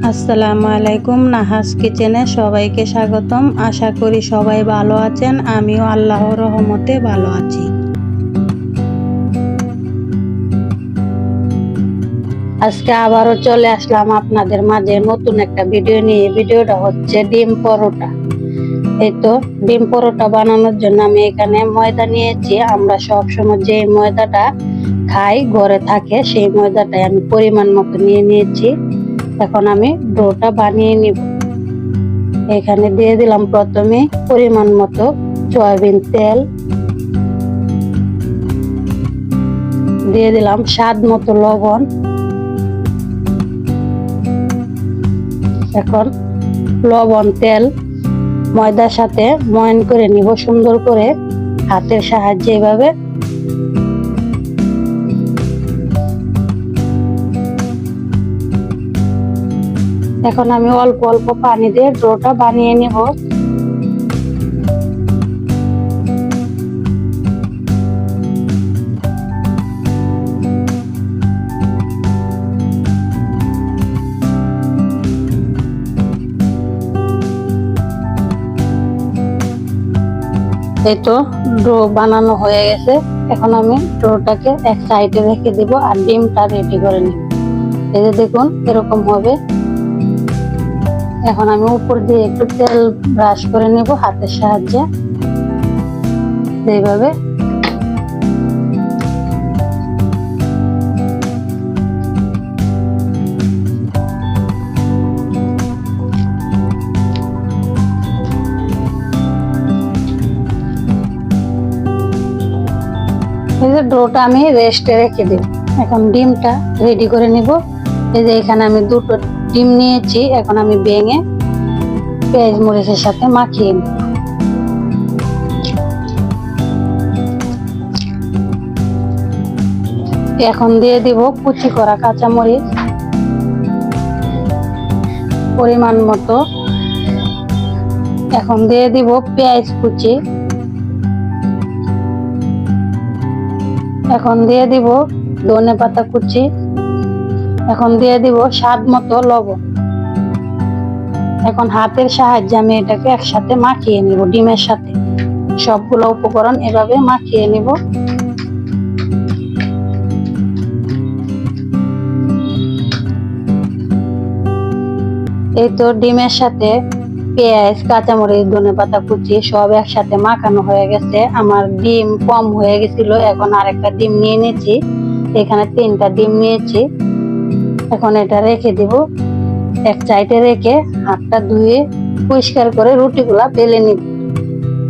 আসসালামু আলাইকুম। নাহাস কিচেনে সবাইকে স্বাগতম। আশা করি সবাই ভালো আছেন। আমিও আল্লাহর রহমতে ভালো আছি। আজকে আবারও চলে আসলাম আপনাদের মাঝে নতুন একটা ভিডিও নিয়ে। ভিডিওটা হচ্ছে ডিম পরোটা। এই তো ডিম পরোটা বানানোর জন্য আমি এখানে ময়দা নিয়েছি। আমরা সবসময় যে ময়দাটা খাই ঘরে থাকে সেই ময়দাটাই আমি পরিমাণ মতো নিয়েছি। এখন আমি ডোটা বানিয়ে নিব। এখানে দিয়ে দিলাম প্রথমে পরিমাণ মতো সয়াবিন তেল, দিয়ে দিলাম স্বাদ মতো লবণ। এখন লবণ তেল ময়দার সাথে ময়ান করে নিব সুন্দর করে হাতের সাহায্যে। এভাবে এখন আমি অল্প অল্প পানি দিয়ে ডোটা বানিয়ে নিব। এই তো ডো বানানো হয়ে গেছে। এখন আমি ডোটাকে এক সাইডে রেখে দিব আর ডিমটা রেডি করে নিব। এই যে দেখুন এরকম হবে। এখন আমি উপর দিয়ে একটু তেল ব্রাশ করে নিব হাতের সাহায্যে। এইভাবে এই যে ডোটা আমি রেস্টে রেখে দিব। এখন ডিমটা রেডি করে নিব। এই যে এখানে আমি দুটো ডিম নিয়েছি। এখন আমি ভেঙে পেঁয়াজ মরিচের সাথে মাখিয়ে নিব। এখন দিয়ে দিব কুচি করা কাঁচামরিচ পরিমাণ মতো। এখন দিয়ে দিব পেঁয়াজ কুচি। এখন দিয়ে দিব ধনেপাতা কুচি। এখন দিয়ে দিব স্বাদ মতো লবণ। এখন হাতের সাহায্যে আমি এটাকে একসাথে মাখিয়ে নিব। ডিমের সাথে সবগুলো উপকরণ এভাবে মাখিয়ে নিব। এই তো ডিমের সাথে পেঁয়াজ কাঁচামরিচ ধনেপাতা কুচি সব একসাথে মাখানো হয়ে গেছে। আমার ডিম কম হয়ে গেছিল, এখন আরেকটা ডিম নিয়ে নিয়েছি। এখানে 3টা ডিম নিয়েছি। এখন এটা রেখে দিব। এক সাইডে রেখে হাতটা ধুয়ে পরিষ্কার করে রুটিগুলা বেলে নিব।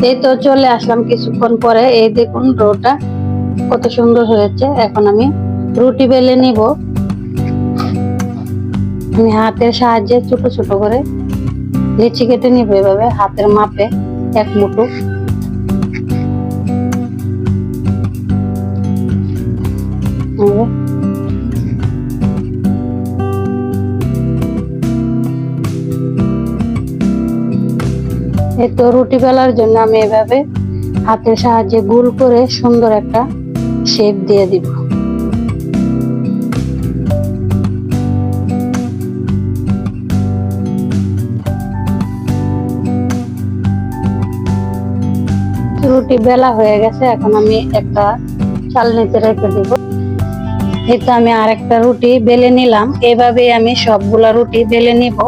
এই তো চলে আসলাম কিছুক্ষণ পরে। এই দেখুন ডোটা কত সুন্দর হয়েছে। এখন আমি রুটি বেলে নিব। আমি হাতের সাহায্যে ছোট ছোট করে লিচি কেটে নিব এভাবে হাতের মাপে এক মুঠো। এই তো রুটি বেলার জন্য আমি এভাবে হাতের সাহায্যে গোল করে সুন্দর একটা শেপ দিয়ে দিব। রুটি বেলা হয়ে গেছে। এখন আমি একটা চালনিতে রেখে দিব। এই তো আমি আরেকটা রুটি বেলে নিলাম। এভাবে আমি সবগুলা রুটি বেলে নিব।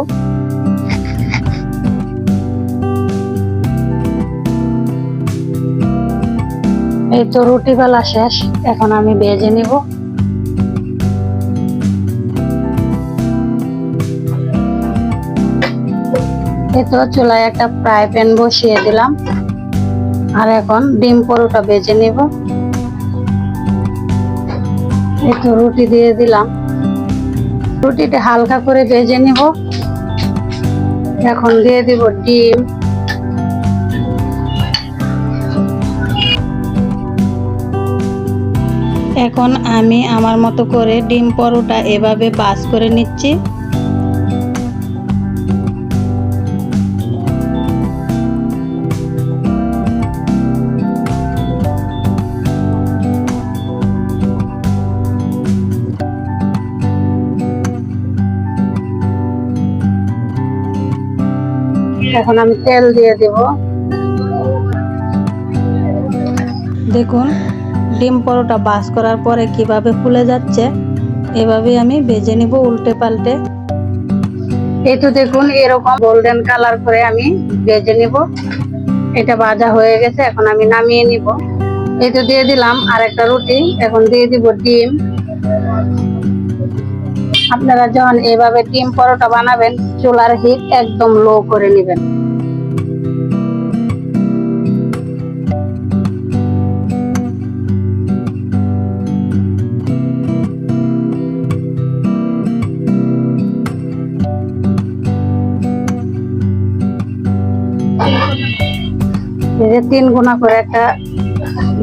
এই তো রুটি বেলা শেষ। এখন আমি ভেজে নিব। এই তো চুলায় একটা ফ্রাই প্যান বসিয়ে দিলাম আর এখন ডিম পরোটা ভেজে নিব। এই তো রুটি দিয়ে দিলাম। রুটিটা হালকা করে ভেজে নিব। এখন দিয়ে দিব ডিম। এখন আমি আমার মতো করে ডিম পরোটা এভাবে ভাজ করে নিচ্ছি। এখন আমি তেল দিয়ে দেব। দেখুন ডিম পরোটা ভাজ করার পরে কিভাবে ফুলে যাচ্ছে, এভাবে আমি ভেজে নিব উল্টে পাল্টে। এই তো দেখুন এরকম গোল্ডেন কালার করে আমি ভেজে নিব। এটা ভাজা হয়ে গেছে, এখন আমি নামিয়ে নিব। এই তো দিয়ে দিলাম আরেকটা রুটি, এখন দিয়ে দিব ডিম। আপনারা যখন এভাবে ডিম পরোটা বানাবেন, চুলার হিট একদম লো করে নেবেন। এই যে 3 গুণা করে একটা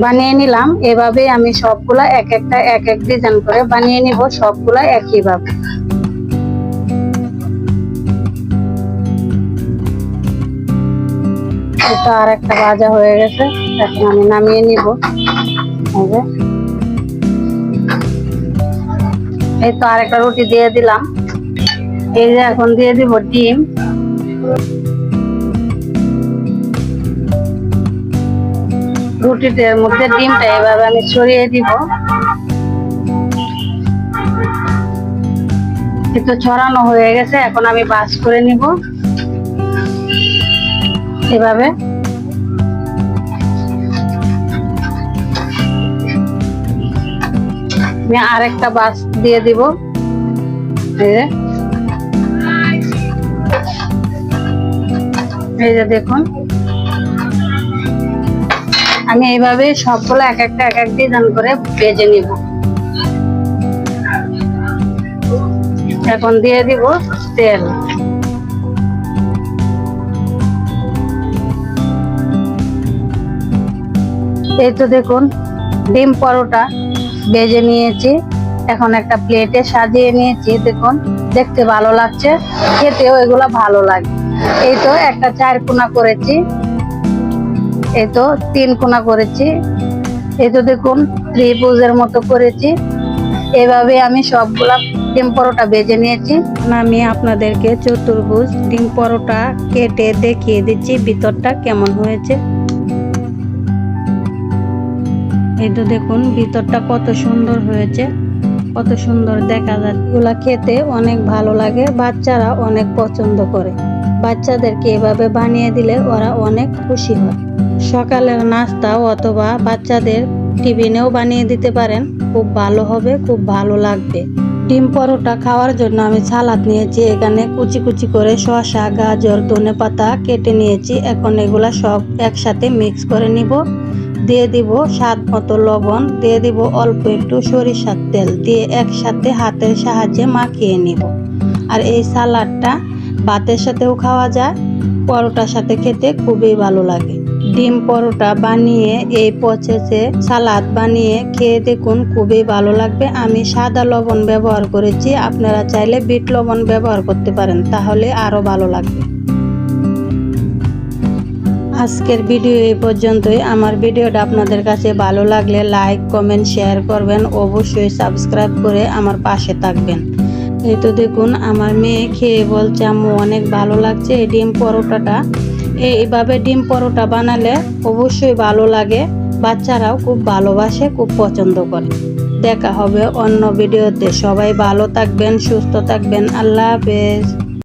বানিয়ে নিলাম। এভাবে আমি সবগুলা এক এক ডিজাইন করে বানিয়ে নিব, সবগুলা একইভাবে। এটা আর একটা ভাজা হয়ে গেছে, এখন আমি নামিয়ে নিব। এই তো আরেকটা রুটি দিয়ে দিলাম। এই যে এখন দিয়ে দিব ডিম। রুটিটার মধ্যে ডিমটা এভাবে আমি ছড়িয়ে দিব। একটু ছড়ানো হয়ে গেছে, এখন আমি ভাজ করে নিব এভাবে। আমি আরেকটা ভাজ দিয়ে দিব। এই যে দেখুন আমি এইভাবে সবগুলো এক এক ডিজাইন করে ভেজে নিব। এখন দিয়ে দিব তেল। এই তো দেখুন ডিম পরোটা ভেজে নিয়েছি, এখন একটা প্লেটে সাজিয়ে নিয়েছি। দেখুন দেখতে ভালো লাগছে, খেতেও এগুলা ভালো লাগে। এই তো একটা 4 কোণা করেছি, এই তো 3 কোণা করেছি, এই তো দেখুন ত্রিভুজের মতো করেছি। এভাবে আমি সবগুলা ডিম পরোটা ভেজে নিয়েছি। আমি আপনাদেরকে চতুর্ভুজ ডিম পরোটা কেটে দেখিয়ে দিচ্ছি ভিতরটা কেমন হয়েছে। এই তো দেখুন ভিতরটা কত সুন্দর হয়েছে, কত সুন্দর দেখা যাচ্ছে। এগুলা খেতে অনেক ভালো লাগে, বাচ্চারা অনেক পছন্দ করে। বাচ্চাদেরকে এভাবে বানিয়ে দিলে ওরা অনেক খুশি হয়। সকালের নাস্তা অথবা বাচ্চাদের টিফিনেও বানিয়ে দিতে পারেন, খুব ভালো হবে, খুব ভালো লাগবে। ডিম পরোটা খাওয়ার জন্য আমি সালাদ নিয়েছি। এখানে কুচি কুচি করে শসা, গাজর, ধনেপাতা কেটে নিয়েছি। এখন এগুলা সব একসাথে মিক্স করে নিব। দিয়ে দিব স্বাদ মতো লবণ, দিয়ে দিব অল্প একটু সরিষার তেল, দিয়ে একসাথে হাতের সাহায্যে মাখিয়ে নিব। আর এই সালাডটা ভাতের সাথেও খাওয়া যায়, পরোটার সাথে খেতে খুবই ভালো লাগে। ডিম পরোটা বানিয়ে এই প্রসেসে সালাদ বানিয়ে খেয়ে দেখুন, খুবই ভালো লাগবে। আমি সাদা লবণ ব্যবহার করেছি, আপনারা চাইলে বিট লবণ ব্যবহার করতে পারেন, তাহলে আরো ভালো লাগবে। আজকের ভিডিও এই পর্যন্তই। আমার ভিডিওটা আপনাদের কাছে ভালো লাগলে লাইক, কমেন্ট, শেয়ার করবেন। অবশ্যই সাবস্ক্রাইব করে আমার পাশে থাকবেন। এই তো দেখুন আমার মেয়ে খেয়ে বলছে আম্মু অনেক ভালো লাগছে এই ডিম পরোটাটা। এইভাবে ডিম পরোটা বানালে অবশ্যই ভালো লাগে, বাচ্চারাও খুব ভালোবাসে, খুব পছন্দ করে। দেখা হবে অন্য ভিডিওতে। সবাই ভালো থাকবেন, সুস্থ থাকবেন। আল্লাহ হাফেজ।